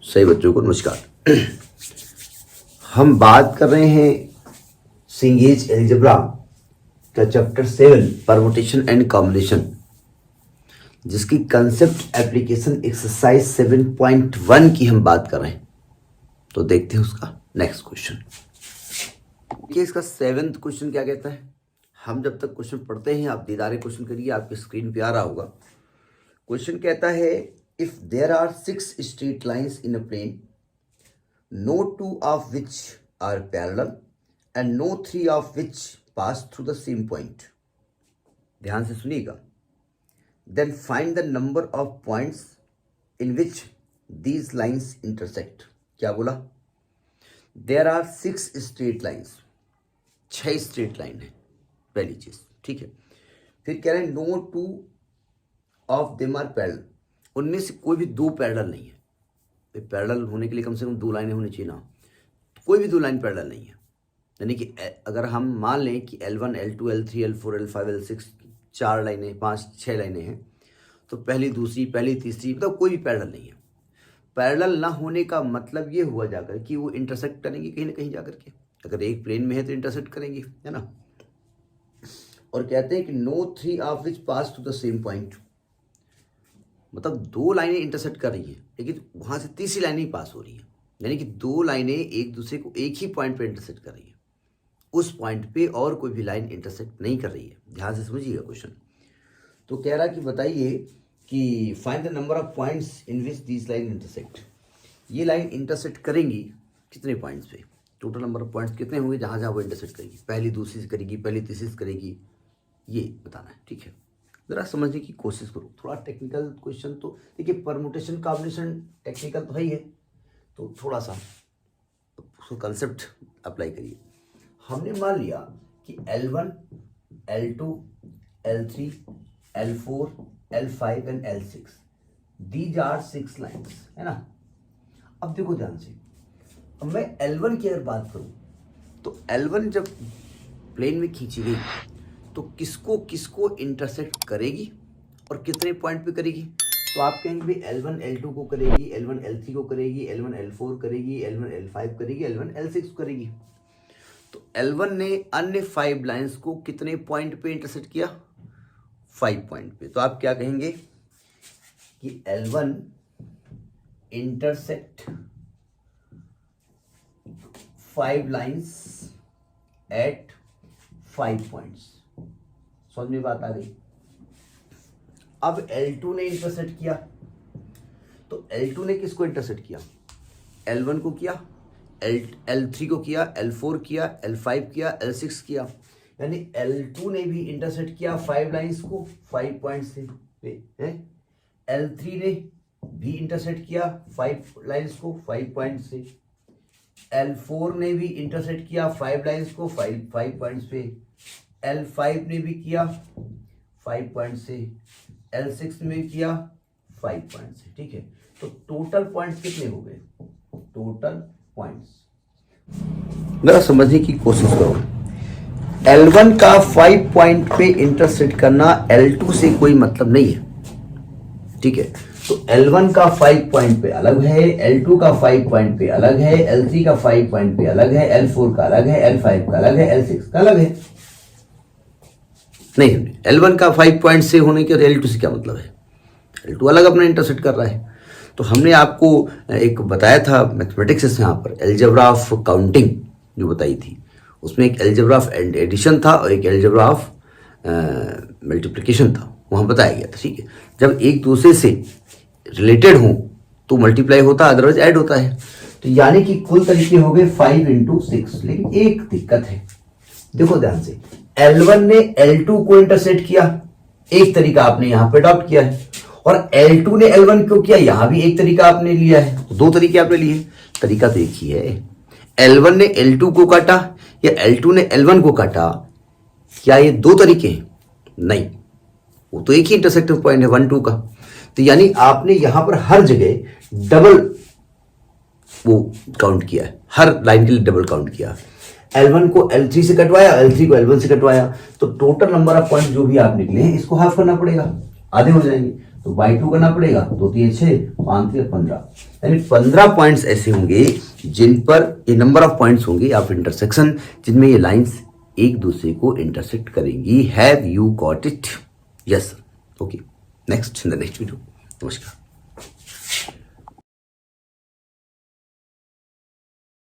सही बच्चों को नमस्कार। हम बात कर रहे हैं सिंगेज एल्जेब्रा का चैप्टर 7 परमुटेशन एंड कॉम्बिनेशन, जिसकी कंसेप्ट एप्लीकेशन एक्सरसाइज 7.1 की हम बात कर रहे हैं। तो देखते हैं उसका नेक्स्ट क्वेश्चन कि इसका 7th क्वेश्चन क्या कहता है। हम जब तक क्वेश्चन पढ़ते हैं आप दीदारे क्वेश्चन करिए, आपकी स्क्रीन पे आ रहा होगा। क्वेश्चन कहता है if there are 6 straight lines in a plane, no 2 of which are parallel and no 3 of which pass through the same point. ध्यान से सुनिएगा। Then find the number of points in which these lines intersect. क्या बोला? There are 6 straight lines. 6 straight line है पहली चीज, ठीक है। फिर कह रहे हैं no 2 of them are parallel. उनमें से कोई भी दो पैरेलल नहीं है। पैरेलल होने के लिए कम से कम 2 लाइनें होनी चाहिए ना, तो कोई भी 2 लाइन पैरेलल नहीं है। यानी कि अगर हम मान लें कि L1, L2, L3, L4, L5, L6 4 लाइनें 5-6 लाइनें हैं, तो पहली दूसरी पहली तीसरी मतलब कोई भी पैरेलल नहीं है। पैरेलल ना होने का मतलब ये हुआ जाकर कि वो इंटरसेक्ट करेंगे कहीं ना कहीं जाकर के। अगर एक प्लेन में है तो इंटरसेक्ट करेंगे, है ना। और कहते हैं कि no 3 of which pass to the same point, मतलब 2 लाइनें इंटरसेक्ट कर रही हैं लेकिन वहाँ से तीसरी लाइन ही पास हो रही है। यानी कि 2 लाइनें एक दूसरे को एक ही पॉइंट पे इंटरसेक्ट कर रही है, उस पॉइंट पे और कोई भी लाइन इंटरसेक्ट नहीं कर रही है। ध्यान से समझिएगा क्वेश्चन। तो कह रहा कि बताइए कि find the number of points in which these line intersect. ये लाइन इंटरसेक्ट करेंगी कितने पॉइंट्स पे, टोटल नंबर ऑफ पॉइंट्स कितने होंगे जहाँ जहाँ वो इंटरसेक्ट करेगी। पहली दूसरी से करेगी, पहली तीसरी से करेगी, ये बताना है, ठीक है। ज़रा समझने की कोशिश करो। थोड़ा टेक्निकल क्वेश्चन तो देखिए, परमुटेशन कॉम्बिनेशन टेक्निकल तो है ही है, तो थोड़ा सा उसको कंसेप्ट अप्लाई करिए। हमने मान लिया कि L1, L2, L3, L4, L5 and L6 these are 6 lines, है ना। अब देखो ध्यान से, अब मैं L1 की अगर बात करूँ तो L1 जब प्लेन में खींची गई तो किसको किसको इंटरसेक्ट करेगी और कितने पॉइंट पे करेगी। तो आप कहेंगे भाई L1 L2 को करेगी, L1 L3 को करेगी, L1 L4 करेगी, L1 L5 करेगी, L1 L6 करेगी। तो L1 ने अन्य 5 लाइंस को कितने पॉइंट पे इंटरसेक्ट किया, 5 पॉइंट पे। तो आप क्या कहेंगे कि L1 intersect 5 lines eight 5 points. समझ में बात आ गई। अब L2 ने इंटरसेक्ट किया, तो L2 ने किसको इंटरसेक्ट किया, L1 को किया, L3 को किया, L4 किया, L5 किया, L6 किया। यानी L2 ने भी इंटरसेक्ट किया 5 लाइंस को 5 पॉइंट से है। L3 ने भी इंटरसेक्ट किया 5 लाइंस को 5 पॉइंट से। L4 ने भी इंटरसेक्ट किया 5 लाइंस को 5 पॉइंट्स पे। L5 ने भी किया 5 पॉइंट से, L6 में किया 5 पॉइंट से, ठीक है। तो टोटल पॉइंट्स कितने हो गए, टोटल पॉइंट्स जरा समझने की कोशिश करो। L1 का 5 पॉइंट पे इंटरसेक्ट करना L2 से कोई मतलब नहीं है, ठीक है। तो L1 का 5 पॉइंट पे अलग है, L2 का 5 पॉइंट पे अलग है, L3 का 5 पॉइंट पे अलग है, L4 का अलग है, L5 का अलग है, L6 का अलग है। नहीं, L1 का 5 पॉइंट से होने के और L2 से क्या मतलब है, L2 अलग अपना इंटरसेक्ट कर रहा है। तो हमने आपको एक बताया था मैथमेटिक्स यहाँ पर एल्जेब्रा ऑफ काउंटिंग जो बताई थी, उसमें एक एल्जेब्रा ऑफ एडिशन था और एक एल्जेब्रा ऑफ मल्टीप्लिकेशन था, वहाँ बताया गया था, ठीक है। जब एक दूसरे से रिलेटेड हो तो मल्टीप्लाई होता है, अदरवाइज ऐड होता है। तो यानी कि कुल तरीके हो गए 5 × 6। लेकिन एक दिक्कत है, देखो ध्यान से, L1 ने L2 को इंटरसेक्ट किया, एक तरीका आपने यहां पे अडॉप्ट किया है, और L2 ने L1 को किया, यहां भी एक तरीका आपने लिया है। तो 2 तरीके आपने लिए, तरीका तो एक ही है। L1 ने L2 को काटा या L2 ने L1 को काटा, क्या ये 2 तरीके हैं? नहीं, वो तो एक ही इंटरसेक्टिंग पॉइंट है 1, 2 का। तो यानी आपने यहां पर हर जगह डबल वो काउंट किया है, हर लाइन के लिए डबल काउंट किया। L1 को L3 से कटवाया, L3 को L1 से कटवाया, तो टोटल नंबर ऑफ पॉइंट जो भी आप निकले हैं इसको हाफ करना पड़ेगा, आधे हो जाएंगे। तो बाई 2 करना पड़ेगा, 2 3 6, 5 3 15, यानी 15 पॉइंट्स ऐसे होंगे जिन पर ये नंबर ऑफ पॉइंट्स होंगे ऑफ इंटरसेक्शन जिनमें ये लाइंस एक दूसरे को इंटरसेक्ट करेंगी। Have you got it? Yes. Okay, next in the next video. नमस्कार।